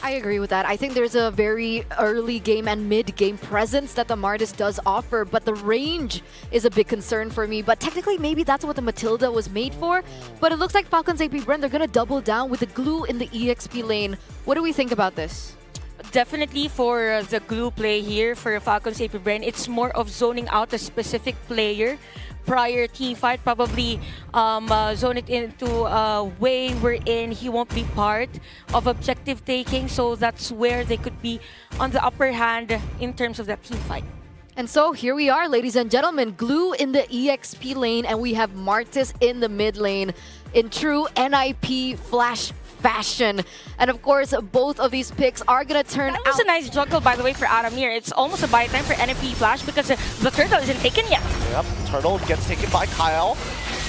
I agree with that. I think there's a very early game and mid-game presence that the Martis does offer, but the range is a big concern for me. But technically, maybe that's what the Matilda was made for. But it looks like Falcons AP Bren, they're going to double down with the glue in the EXP lane. What do we think about this? Definitely for the glue play here for Falcons AP Bren, it's more of zoning out a specific player. Prior team fight, probably zone it into a way wherein he won't be part of objective taking. So that's where they could be on the upper hand in terms of that team fight. And so here we are, ladies and gentlemen, glue in the EXP lane, and we have Martis in the mid lane in true NIP Flash fashion. And of course, both of these picks are going to turn out. That was a nice juggle, by the way, for Adamir. It's almost a buy time for NP Flash because the turtle isn't taken yet. Yep, turtle gets taken by Kyle.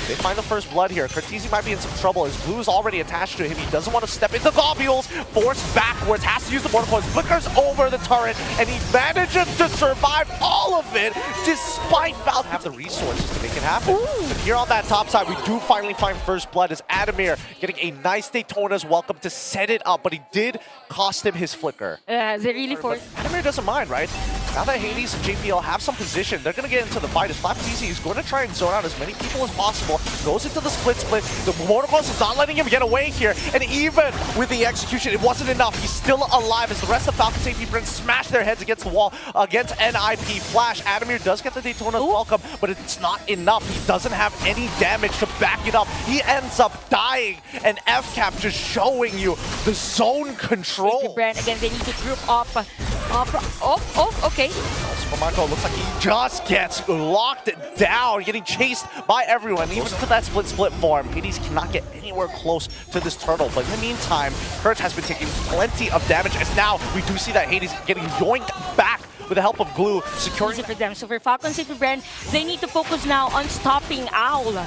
They find the first blood here. Cortese might be in some trouble. His blue is already attached to him. He doesn't want to step into globules. Forced backwards. Has to use the mortar coils. Flickers over the turret. And he manages to survive all of it despite Falcons have the resources to make it happen. But here on that top side, we do finally find first blood as Adamir getting a nice Daytona's welcome to set it up. But he did cost him his flicker. They really forced. Adamir doesn't mind, right? Now that Hades and JPL have some position, they're going to get into the fight. As FlapTZ is going to try and zone out as many people as possible. Goes into the split. The mortar coils is not letting him get away here. And even with the execution, it wasn't enough. He's still alive as the rest of Falcons AP Bren smash their heads against the wall against NIP Flash. Adamir does get the Daytona's welcome, but it's not enough. He doesn't have any damage to back it up. He ends up dying. And FCAP just showing you the zone control. Bren, again, they need to group up. Okay. Super Marco looks like he just gets locked down, getting chased by everyone. Even to that split form, Hades cannot get anywhere close to this turtle. But in the meantime, Kurt has been taking plenty of damage. As now we do see that Hades getting yoinked back with the help of glue, securing easy for them. So for Falcons AP Bren, they need to focus now on stopping Owl.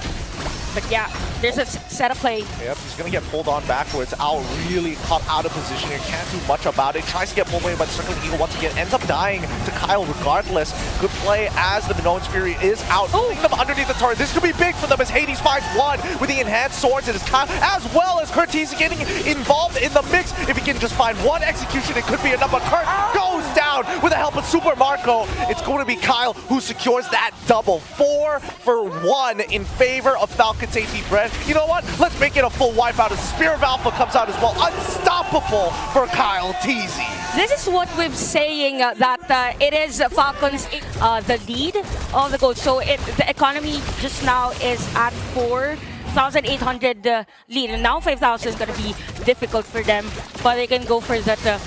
But yeah, there's a setup play. Yep, he's going to get pulled on backwards. Owl really caught out of position here. Can't do much about it. Tries to get pulled away by the Circling Eagle once again. Ends up dying to Kyle regardless. Good play as the Minoan's Fury is out. Pulling them underneath the turret. This could be big for them as Hades finds one with the enhanced swords. It is Kyle as well as Cortese getting involved in the mix. If he can just find one execution, it could be enough. But Kurt goes down with the help of Super Marco. It's going to be Kyle who secures that double. 4 for 1 in favor of Falcons AP Bren. You know what? Let's make it a full wipeout as Spear of Alpha comes out as well. Unstoppable for Kyle TZ. This is what we're saying that it is Falcons the lead of the gold. So the economy just now is at 4,800 lead. And now 5,000 is going to be difficult for them. But they can go for that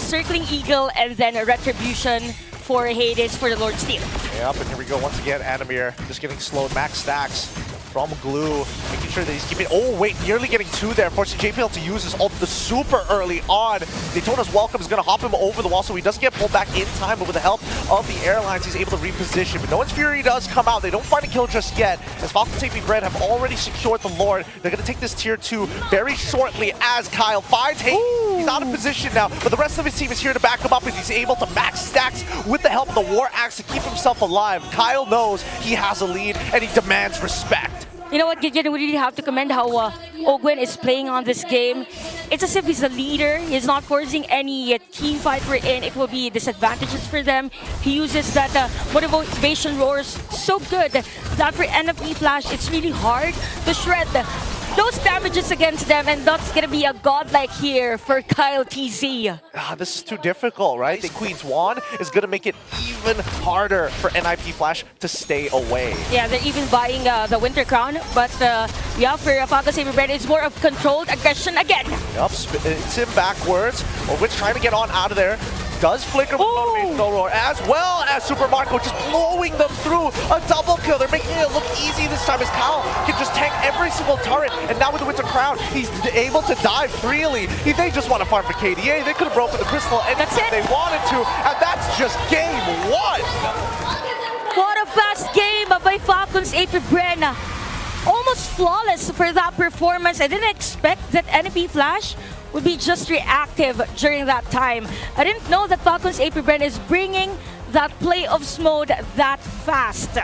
Circling Eagle and then a Retribution for Hades for the Lord Steel. Yep, and here we go once again. Adamir just getting slowed. Max stacks from glue, making sure that he's keeping. Oh wait, nearly getting 2 there, forcing JPL to use his ult super early on. Daytona's welcome is going to hop him over the wall, so he doesn't get pulled back in time, but with the help of the airlines, he's able to reposition. But Minoan's Fury does come out. They don't find a kill just yet, as Falcons AP Bren have already secured the Lord. They're going to take this tier 2 very shortly as Kyle finds Hades. He's out of position now, but the rest of his team is here to back him up, and he's able to max stacks with the help of the War Axe to keep himself alive. Kyle knows he has a lead, and he demands respect. You know what, Gideon, we really have to commend how Ogwen is playing on this game. It's as if he's a leader. He's not forcing any team fight we're in. It will be disadvantages for them. He uses that motivation roars so good that for NFP Flash, it's really hard to shred those damages against them, and that's gonna be a godlike here for Kyle TZ. This is too difficult, right? The Queen's Wand is gonna make it even harder for NIP Flash to stay away. Yeah, they're even buying the Winter Crown, but yeah, for Falcons AP Bren, it's more of controlled aggression again. Yep, it's him backwards. Ogwen's trying to get on out of there. Does flicker with motivation roar, as well as Super Marco just blowing them through a double kill. They're making it look easy this time as Kyle can just tank every single turret. And now with the Winter Crown, he's able to die freely. They just want to farm for KDA. They could have broken the crystal anytime they wanted to. And that's just game 1. What a fast game by Falcons AP Bren. Almost flawless for that performance. I didn't expect that NP Flash would be just reactive during that time. I didn't know that Falcons AP Bren is bringing that playoffs mode that fast.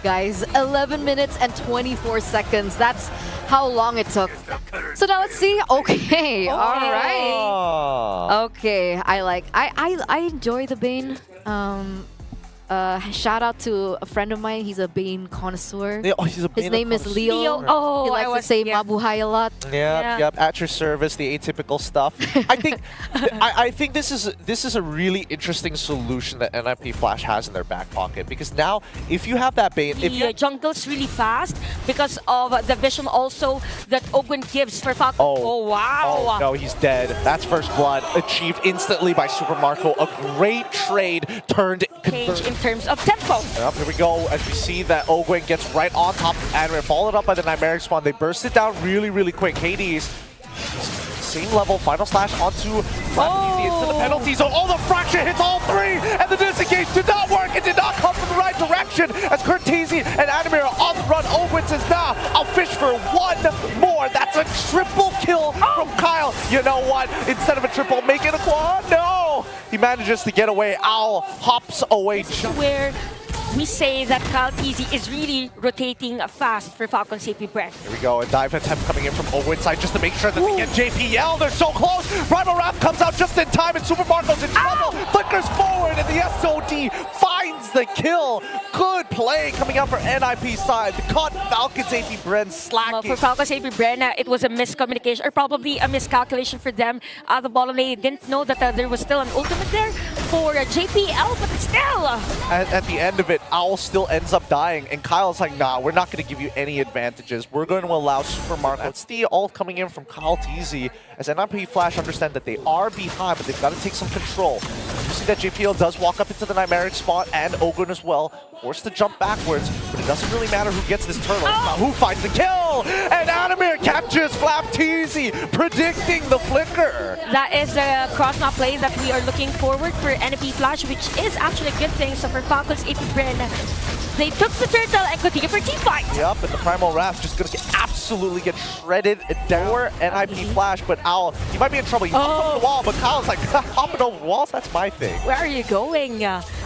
guys. 11 minutes and 24 seconds. That's how long it took. So now let's see. Okay, all right. Oh. Okay, I enjoy the Bane. Shout out to a friend of mine. He's a Bane connoisseur. Yeah, oh, he's a His name is Leo. Leo. Oh, he I likes to was- say yeah. Mabuhay a lot. Yep. At your service, the atypical stuff. I think, I think this is a really interesting solution that NIP Flash has in their back pocket, because now if you have that Bane, if The you jungle's really fast because of the vision also that Ogwen gives for Falcons. Oh, wow. Oh, no, he's dead. That's first blood achieved instantly by Super Marco. A great trade turned Change in terms of tempo. Yep, here we go, as we see that Ogwen gets right on top of Admiral, followed up by the Nightmare spawn. They burst it down really, really quick. Hades, same level, final slash onto Flappy into the penalty zone. Oh, the fraction hits all three, and the disengage did not work. It did not come from the right direction, as Cortese and Admiral are on the run. Ogwen says, nah, I'll fish for one more. That's a triple kill from Kyle. You know what? Instead of a triple, make it a quad. No! He manages to get away. Owl hops away. Where we say that Kyle Easy is really rotating fast for Falcons AP Bren. Here we go, a dive attempt coming in from Ogwen's side just to make sure that they get JPL. They're so close. Primal Wrath comes out just in time, and Super Marco's in trouble. Flickers forward, and the SOD finds the kill. Good play coming out for NIP side. The caught Falcons AP Bren slacking. For Falcons AP Bren, it was a miscommunication or probably a miscalculation for them. The bottom lane didn't know that there was still an ultimate there for JPL, but still. At the end of it, Owl still ends up dying, and Kyle's like, nah, we're not going to give you any advantages. We're going to allow Super Marco. That's the ult coming in from Kyle Teasy, as NIP Flash understand that they are behind, but they've got to take some control. You see that JPL does walk up into the Nightmaric spot, and Ogwen as well, forced to jump backwards, but it doesn't really matter who gets this turtle. It's about who finds the kill, and Adamir captures Flap Teasy, predicting the flicker. That is a cross-map play that we are looking forward for NP Flash, which is actually a good thing. So for Falcons AP Bren, they took the turtle and continue for team fight. Yep, and the Primal Wrath just gonna absolutely get shredded down. NIP Flash, but Owl, he might be in trouble. He hopped over the wall, but Kyle's like, hopping over walls, that's my thing. Where are you going?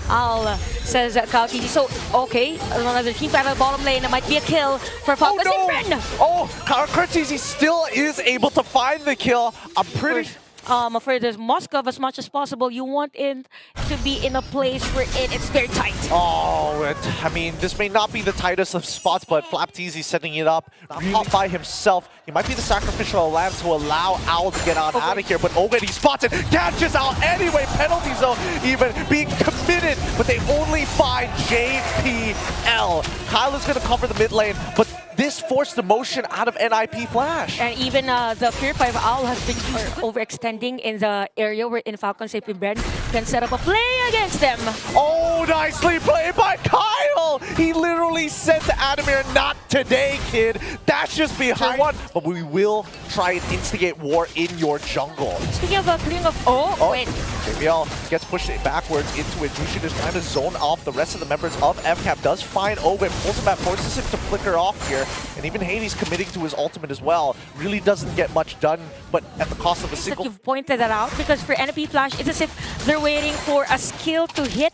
Al says Kyle TG. So, okay, another team fight on the bottom lane. It might be a kill for Falcons AP Bren. Oh, Cortese still is able to find the kill. I'm pretty For the Moscow, as much as possible, you want it to be in a place where it's very tight. Oh, I mean, this may not be the tightest of spots, but Flapteasy setting it up really by himself. He might be the sacrificial lamb to allow Owl to get out of here, but Ogwen, he spots it, catches out anyway. Penalty zone even being committed, but they only find JPL. Kyle is going to cover the mid lane, but this forced the motion out of NIP Flash. And even the Purify of Owl has been used overextending in the area where in Falcons AP Bren can set up a play against them. Oh, nicely played by Kyle! He literally said to Adamir, not today, kid. That's just behind one. But we will try and instigate war in your jungle. Speaking of clearing of... wait. JBL gets pushed backwards into it. Jushin is trying to zone off the rest of the members of FCAP. Does find Ogwen, pulls him back, forces him to flicker off here. And even Hades committing to his ultimate as well. Really doesn't get much done, but at the cost of a single... You've pointed that out, because for NP Flash, it's as if they're waiting for a skill to hit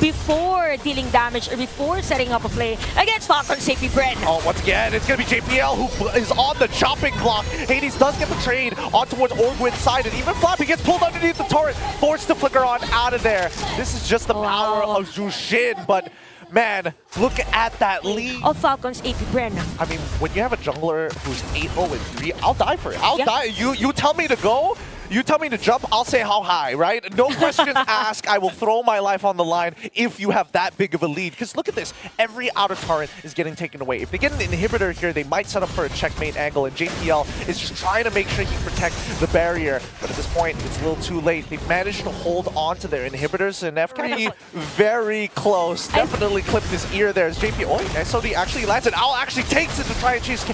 before dealing damage or before setting up a play against Falcons AP Bren. Oh, once again, it's going to be JPL who is on the chopping block. Hades does get the trade on towards Orgwin's side, and even Flappy gets pulled underneath the turret, forced to flicker on out of there. This is just the power of Jushin, but man, look at that lead. Of Falcons AP Bren. I mean, when you have a jungler who's 8-0-3, I'll die for it. I'll die. You tell me to go, you tell me to jump, I'll say how high, right? No questions asked. I will throw my life on the line if you have that big of a lead. Because look at this. Every outer turret is getting taken away. If they get an inhibitor here, they might set up for a checkmate angle, and JPL is just trying to make sure he protect the barrier. But at this point, it's a little too late. They've managed to hold on to their inhibitors, and FKP very close. Definitely clipped his ear there as JP. Oh, SOD actually lands it. Owl actually takes it to try and chase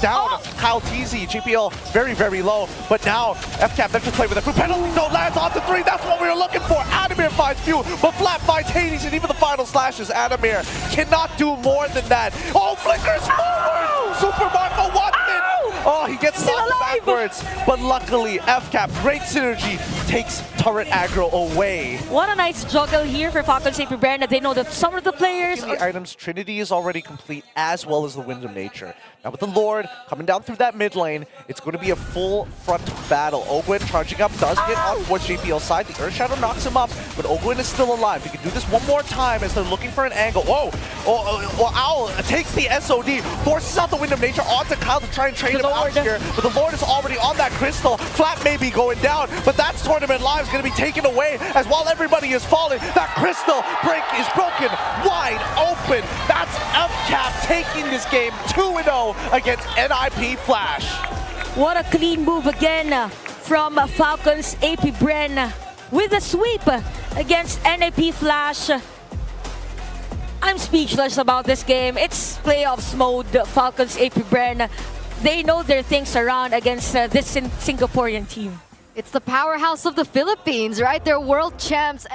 down Kyle Teasy. JPL very, very low. But now, FCAP, they're just playing with it. Penalty zone lands on the 3. That's what we were looking for. Adamir finds Few, but Flap finds Hades, and even the final slashes. Adamir cannot do more than that. Oh, flickers forward! Super Marco wants it! Oh, he gets Still knocked alive. backwards. But luckily, FCAP, great synergy, takes turret aggro away. What a nice juggle here for Falcons AP Bren. They know that some of the players The items, Trinity is already complete, as well as the Winds of Nature. Now with the Lord coming down through that mid lane, it's going to be a full front battle. Ogwin charging up, does get on towards JPL's side. The Earth Shadow knocks him up, but Ogwin is still alive. He can do this one more time as they're looking for an angle. Whoa! Owl takes the SOD, forces out the Wind of Nature onto Kyle to try and trade him out here. But the Lord is already on that crystal. Flat may be going down, but that's tournament lives going to be taken away as while everybody is falling, that crystal break is broken wide open. That's FCAP taking this game 2-0 against NIP Flash. What a clean move again from Falcons AP Bren with a sweep against NAP Flash. I'm speechless about this game. It's playoffs mode, Falcons AP Bren. They know their things around against this Singaporean team. It's the powerhouse of the Philippines, right? They're world champs.